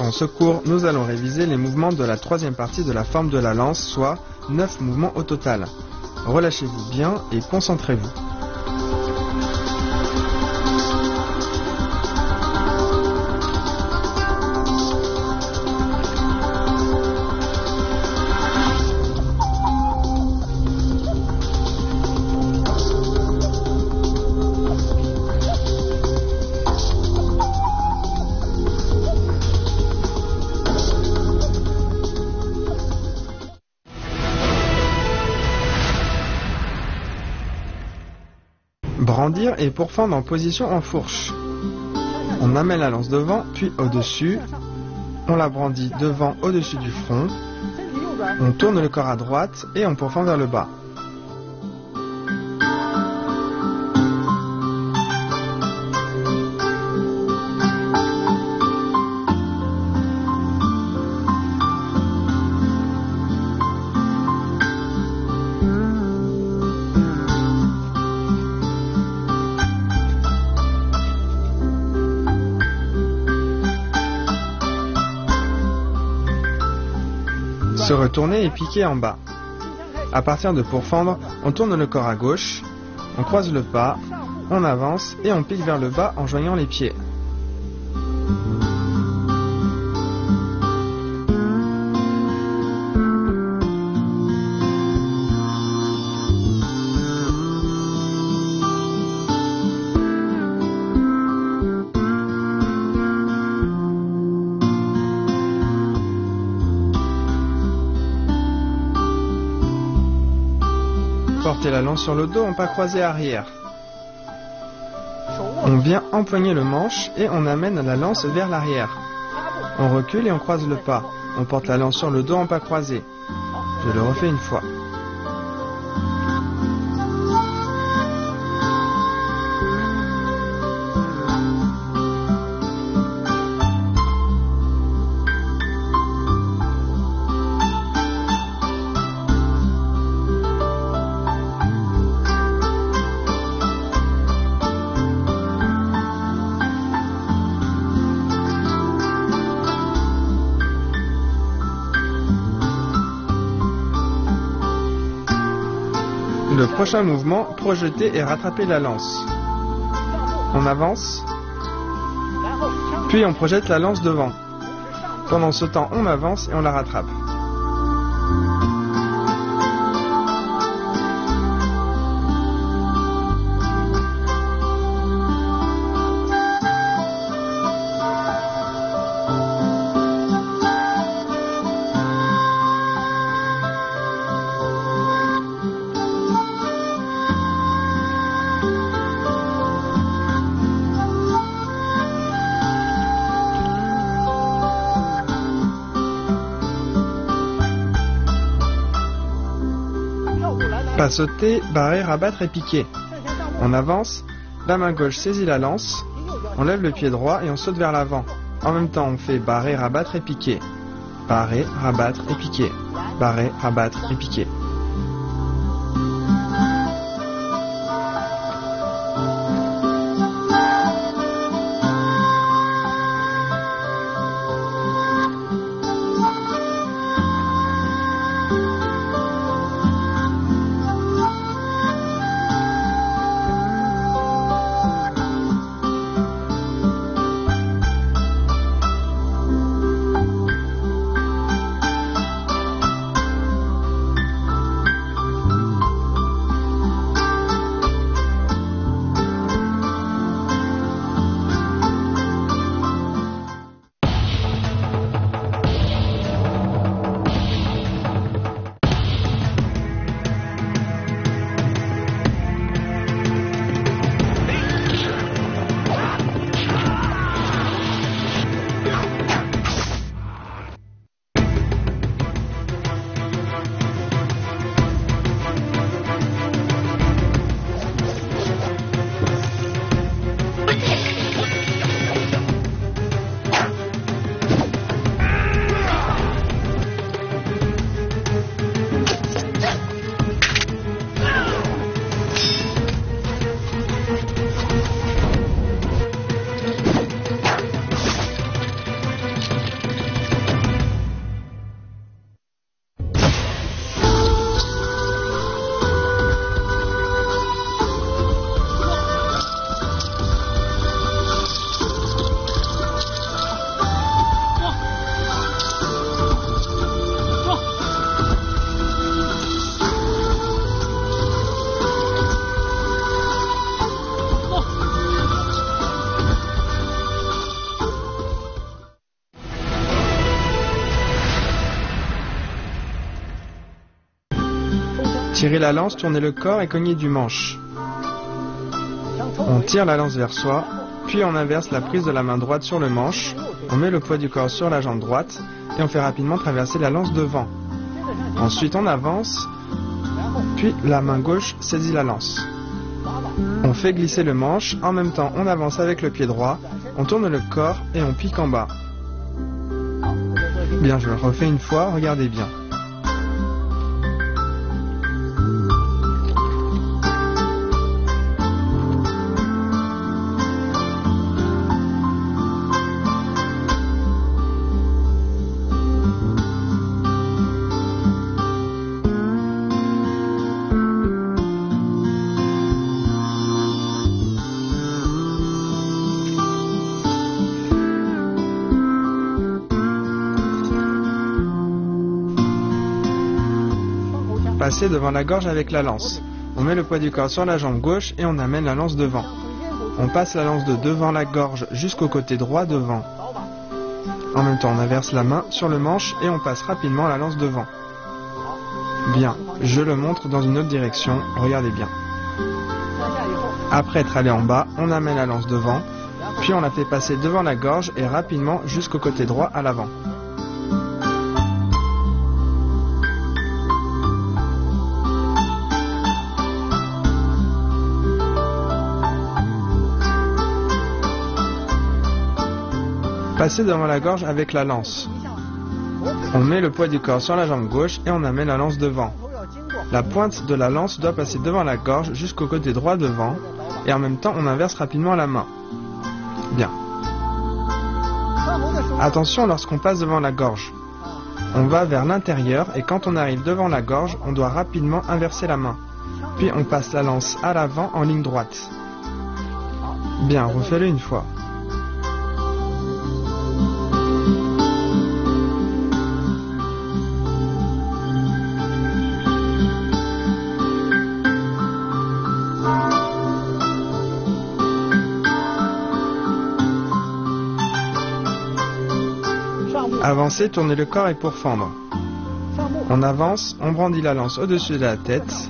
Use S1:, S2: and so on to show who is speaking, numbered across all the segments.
S1: Durant ce cours, nous allons réviser les mouvements de la troisième partie de la forme de la lance, soit 9 mouvements au total. Relâchez-vous bien et concentrez-vous. Brandir et pourfendre en position en fourche. On amène la lance devant, puis au-dessus. On la brandit devant, au-dessus du front. On tourne le corps à droite et on pourfend vers le bas. Se retourner et piquer en bas. À partir de pourfendre, on tourne le corps à gauche, on croise le pas, on avance et on pique vers le bas en joignant les pieds. Portez la lance sur le dos en pas croisé arrière. On vient empoigner le manche et on amène la lance vers l'arrière. On recule et on croise le pas. On porte la lance sur le dos en pas croisé. Je le refais une fois. Le prochain mouvement, projeter et rattraper la lance. On avance, puis on projette la lance devant. Pendant ce temps, on avance et on la rattrape. Pas sauter, barrer, rabattre et piquer. On avance, la main gauche saisit la lance, on lève le pied droit et on saute vers l'avant. En même temps, on fait barrer, rabattre et piquer. Barrer, rabattre et piquer. Barrer, rabattre et piquer. Tirer la lance, tourner le corps et cogner du manche. On tire la lance vers soi, puis on inverse la prise de la main droite sur le manche, on met le poids du corps sur la jambe droite et on fait rapidement traverser la lance devant. Ensuite on avance, puis la main gauche saisit la lance. On fait glisser le manche, en même temps on avance avec le pied droit, on tourne le corps et on pique en bas. Bien, je le refais une fois, regardez bien. Passer devant la gorge avec la lance. On met le poids du corps sur la jambe gauche et on amène la lance devant. On passe la lance de devant la gorge jusqu'au côté droit devant. En même temps, on inverse la main sur le manche et on passe rapidement la lance devant. Bien, je le montre dans une autre direction, regardez bien. Après être allé en bas, on amène la lance devant, puis on la fait passer devant la gorge et rapidement jusqu'au côté droit à l'avant. Passer devant la gorge avec la lance. On met le poids du corps sur la jambe gauche et on amène la lance devant. La pointe de la lance doit passer devant la gorge jusqu'au côté droit devant et en même temps on inverse rapidement la main. Bien. Attention lorsqu'on passe devant la gorge. On va vers l'intérieur et quand on arrive devant la gorge, on doit rapidement inverser la main. Puis on passe la lance à l'avant en ligne droite. Bien, refais-le une fois. Avancer, tourner le corps et pourfendre. On avance, on brandit la lance au-dessus de la tête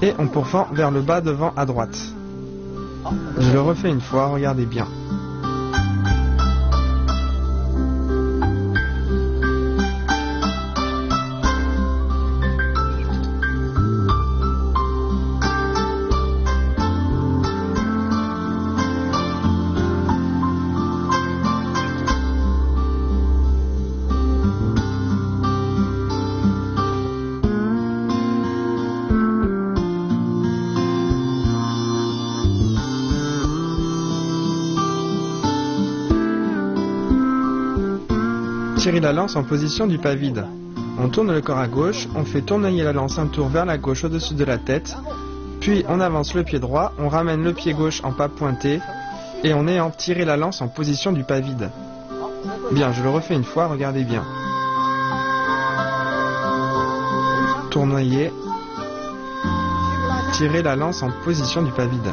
S1: et on pourfend vers le bas devant à droite. Je le refais une fois, regardez bien. Tirer la lance en position du pas vide. On tourne le corps à gauche, on fait tournoyer la lance un tour vers la gauche au-dessus de la tête, puis on avance le pied droit, on ramène le pied gauche en pas pointé, et on est en tirer la lance en position du pas vide. Bien, je le refais une fois, regardez bien. Tournoyer, tirer la lance en position du pas vide.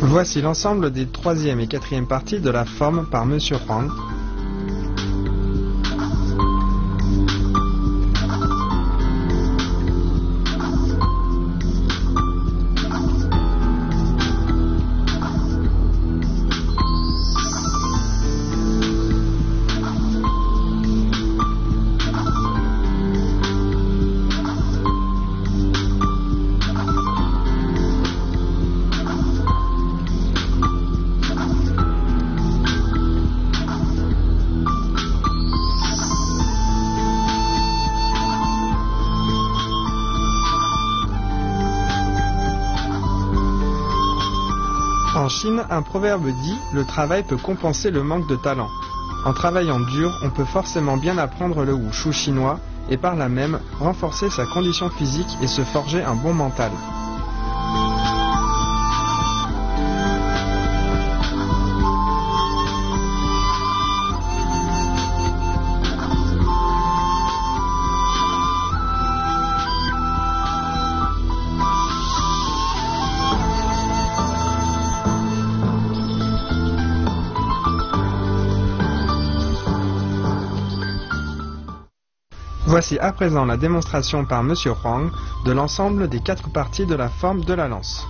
S1: Voici l'ensemble des 3e et 4e parties de la forme par Monsieur Huang. En Chine, un proverbe dit « Le travail peut compenser le manque de talent ». En travaillant dur, on peut forcément bien apprendre le wushu chinois et par là même renforcer sa condition physique et se forger un bon mental. Voici à présent la démonstration par Monsieur Huang de l'ensemble des 4 parties de la forme de la lance.